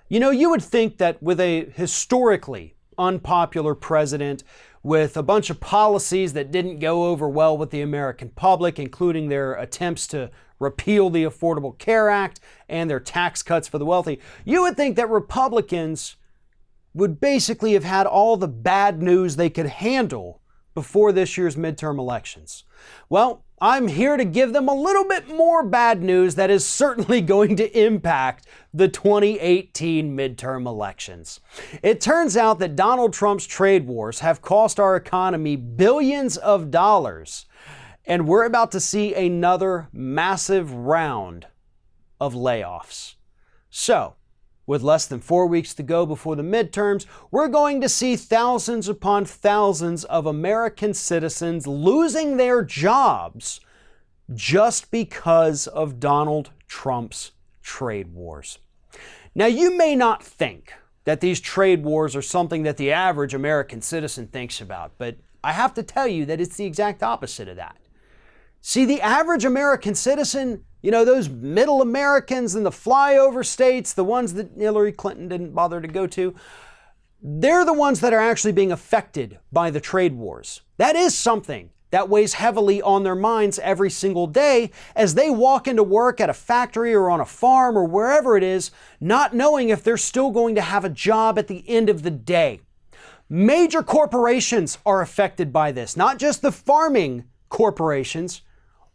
You know, you would think that with a historically unpopular president, with a bunch of policies that didn't go over well with the American public, including their attempts to repeal the Affordable Care Act and their tax cuts for the wealthy, you would think that Republicans would basically have had all the bad news they could handle before this year's midterm elections. Well, I'm here to give them a little bit more bad news that is certainly going to impact the 2018 midterm elections. It turns out that Donald Trump's trade wars have cost our economy billions of dollars, and we're about to see another massive round of layoffs. So, with less than 4 weeks to go before the midterms, we're going to see thousands upon thousands of American citizens losing their jobs just because of Donald Trump's trade wars. Now, you may not think that these trade wars are something that the average American citizen thinks about, but I have to tell you that it's the exact opposite of that. See, the average American citizen, you know, those middle Americans in the flyover states, the ones that Hillary Clinton didn't bother to go to, they're the ones that are actually being affected by the trade wars. That is something that weighs heavily on their minds every single day as they walk into work at a factory or on a farm or wherever it is, not knowing if they're still going to have a job at the end of the day. Major corporations are affected by this, not just the farming corporations.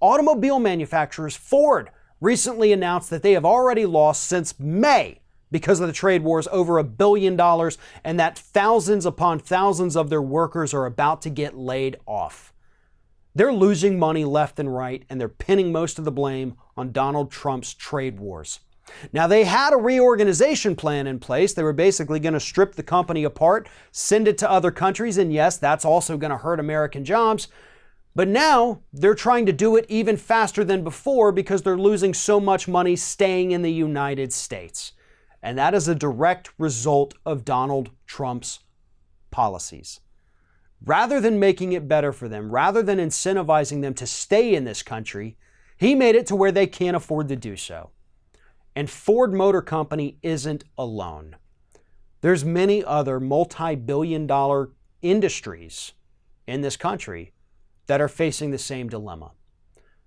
Automobile manufacturers Ford recently announced that they have already lost since May because of the trade wars over $1 billion, and that thousands upon thousands of their workers are about to get laid off. They're losing money left and right, and they're pinning most of the blame on Donald Trump's trade wars. Now, they had a reorganization plan in place. They were basically going to strip the company apart, send it to other countries, and yes, that's also going to hurt American jobs. But now they're trying to do it even faster than before because they're losing so much money staying in the United States. And that is a direct result of Donald Trump's policies. Rather than making it better for them, rather than incentivizing them to stay in this country, he made it to where they can't afford to do so. And Ford Motor Company isn't alone. There's many other multi-billion-dollar industries in this country that are facing the same dilemma.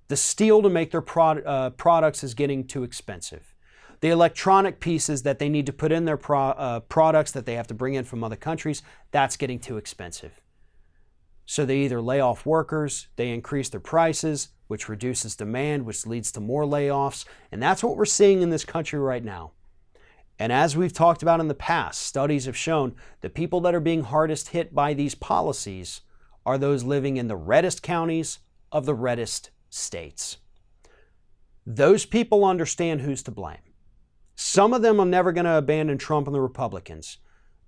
The steel to make their products is getting too expensive. The electronic pieces that they need to put in their products that they have to bring in from other countries, that's getting too expensive. So they either lay off workers, they increase their prices, which reduces demand, which leads to more layoffs. And that's what we're seeing in this country right now. And as we've talked about in the past, studies have shown the people that are being hardest hit by these policies are those living in the reddest counties of the reddest states. Those people understand who's to blame. Some of them are never going to abandon Trump and the Republicans,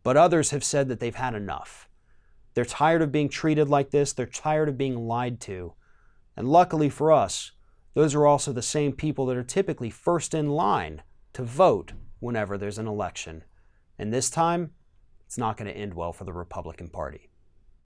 but others have said that they've had enough. They're tired of being treated like this. They're tired of being lied to. And luckily for us, those are also the same people that are typically first in line to vote whenever there's an election. And this time, it's not going to end well for the Republican Party.